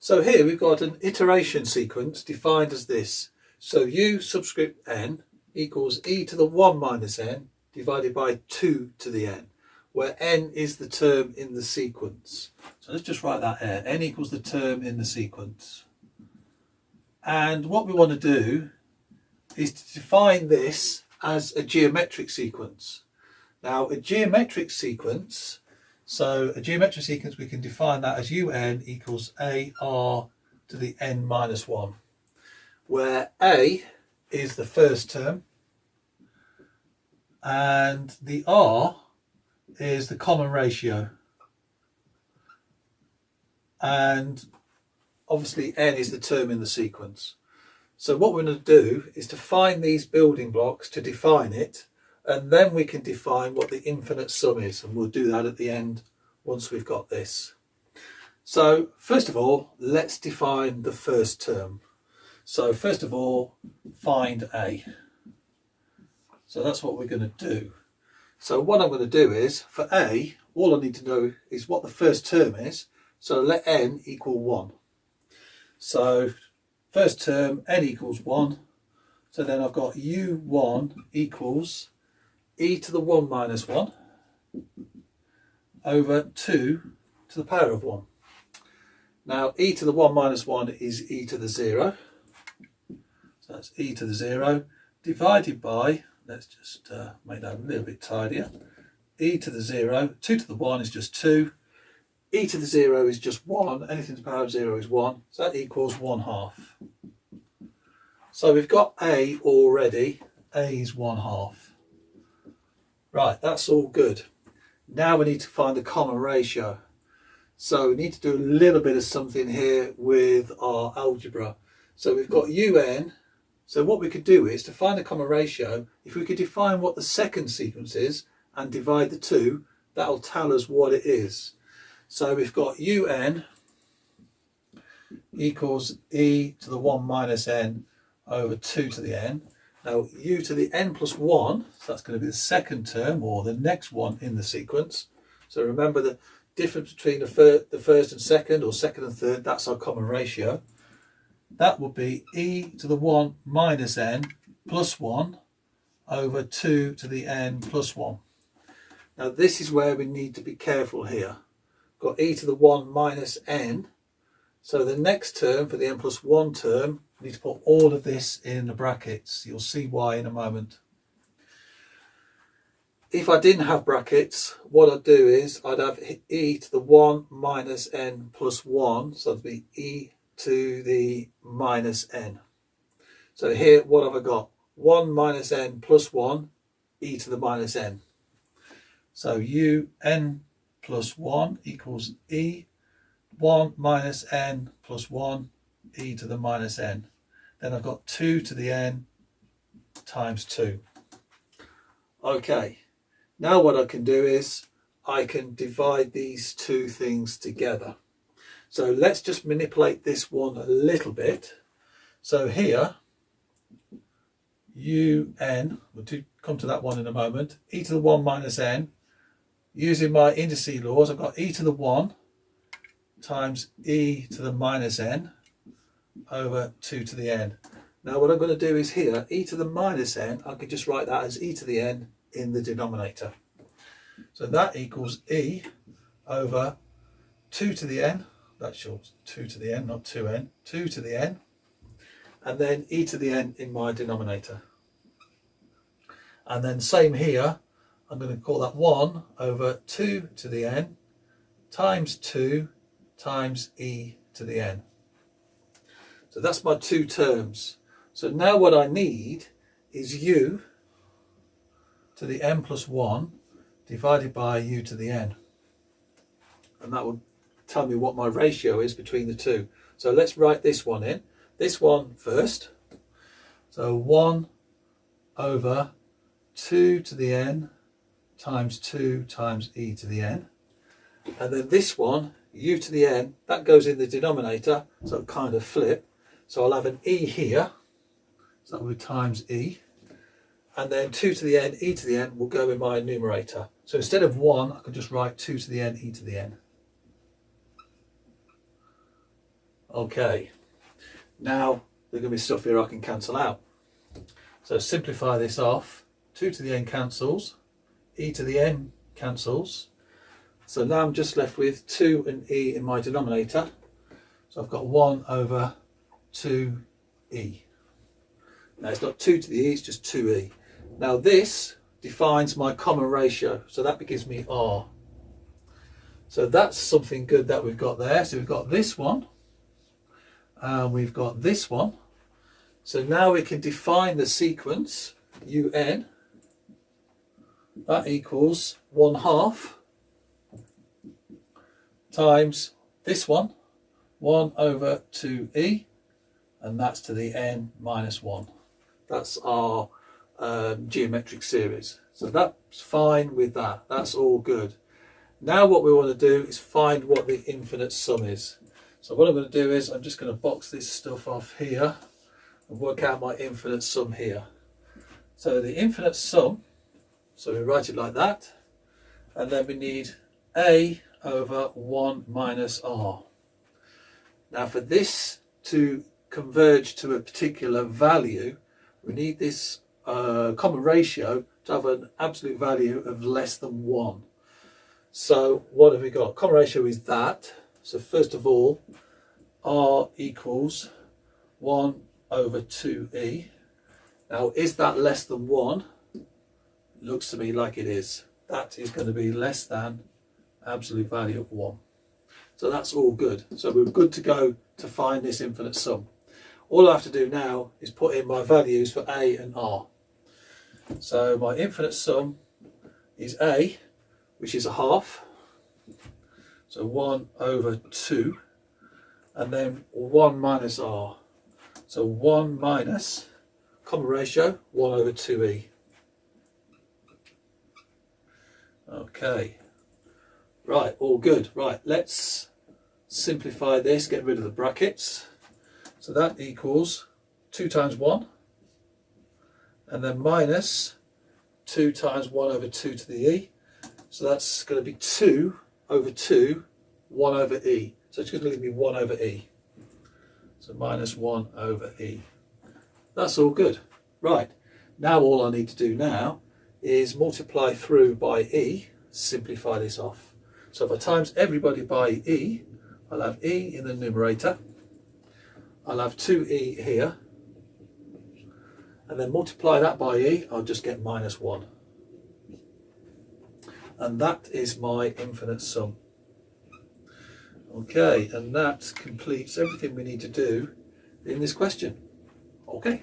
So here we've got an iteration sequence defined as this. So u subscript n equals e to the 1 minus n divided by 2 to the n, where n is the term in the sequence. So let's just write that here. N equals the term in the sequence. And what we want to do is to define this as a geometric sequence. Now a geometric sequence, we can define that as un equals ar to the n minus 1, where a is the first term and the r is the common ratio, and obviously n is the term in the sequence. So what we're going to do is to find these building blocks to define it, and then we can define what the infinite sum is, and we'll do that at the end once we've got this. So first of all, let's define the first term. So first of all, find a. So that's what we're going to do. So what I'm going to do is, for a, all I need to know is what the first term is. So let n equal 1. So first term, n equals 1. So then I've got u1 equals e to the 1 minus 1 over 2 to the power of 1. Now e to the 1 minus 1 is e to the 0. So that's e to the 0 divided by, let's just make that a little bit tidier, e to the 0, 2 to the 1 is just 2, e to the 0 is just 1, anything to the power of 0 is 1, so that equals 1/2. So we've got a already, a is 1/2. Right, that's all good. Now we need to find the common ratio. So we need to do a little bit of something here with our algebra. So we've got un. So what we could do is, to find the common ratio, if we could define what the second sequence is and divide the two, that'll tell us what it is. So we've got un equals e to the 1 minus n over 2 to the n. Now u to the n plus 1, so that's going to be the second term, or the next one in the sequence. So remember the difference between the first and second, or second and third, that's our common ratio. That would be e to the 1 minus n plus 1 over 2 to the n plus 1. Now this is where we need to be careful here. Got e to the 1 minus n. So the next term, for the n plus 1 term, we need to put all of this in the brackets. You'll see why in a moment. If I didn't have brackets, what I'd do is I'd have e to the 1 minus n plus 1. So it'd be e to the minus n. So here, what have I got? 1 minus n plus 1, e to the minus n. So un plus 1 equals e 1 minus n plus 1, e to the minus n. Then I've got 2 to the n times 2. Okay, now what I can do is I can divide these two things together. So let's just manipulate this one a little bit. So here, un, we'll come to that one in a moment, e to the 1 minus n. Using my indices laws, I've got e to the 1 times e to the minus n over 2 to the n. Now what I'm going to do is here, e to the minus n, I can just write that as e to the n in the denominator. So that equals e over 2 to the n, that's short 2 to the n, not 2n, 2 to the n, and then e to the n in my denominator. And then same here, I'm going to call that 1 over 2 to the n times 2 times e to the n. So that's my two terms. So now what I need is u to the n plus 1 divided by u to the n. And that will tell me what my ratio is between the two. So let's write this one in. This one first. So 1 over 2 to the n times 2 times e to the n. And then this one, u to the n, that goes in the denominator, so it'll kind of flip. So I'll have an e here, so that will be times e. And then 2 to the n, e to the n will go in my numerator. So instead of 1, I can just write 2 to the n, e to the n. Okay, now there's going to be stuff here I can cancel out. So simplify this off. 2 to the n cancels, e to the n cancels. So now I'm just left with 2 and e in my denominator. So I've got 1 over 2e. Now it's not 2 to the e, it's just 2e. Now this defines my common ratio, so that gives me r. So that's something good that we've got there. So we've got this one, and we've got this one. So now we can define the sequence un. That equals 1/2 times this one, 1 over 2e, and that's to the n minus 1. That's our geometric series. So that's fine with that. That's all good. Now what we want to do is find what the infinite sum is. So what I'm going to do is I'm just going to box this stuff off here and work out my infinite sum here. So the infinite sum, so we write it like that, and then we need a over 1 minus r. Now for this to converge to a particular value, we need this common ratio to have an absolute value of less than 1. So what have we got? Common ratio is that. So first of all, r equals 1 over 2e. Now is that less than 1? Looks to me like it is. That is going to be less than absolute value of 1. So that's all good. So we're good to go to find this infinite sum. All I have to do now is put in my values for a and r. So my infinite sum is a, which is 1/2. So 1 over 2, and then 1 minus r. So 1 minus, common ratio, 1 over 2e. Okay, right, all good. Right, let's simplify this, get rid of the brackets. So that equals 2 times 1, and then minus 2 times 1 over 2 to the e. So that's going to be 2 over 2, 1 over e. So it's going to leave me 1 over e. So minus 1 over e. That's all good. Right, now all I need to do now is multiply through by e, simplify this off. So if I times everybody by e, I'll have e in the numerator. I'll have 2e here, and then multiply that by e, I'll just get minus 1. And that is my infinite sum. Okay, and that completes everything we need to do in this question. Okay.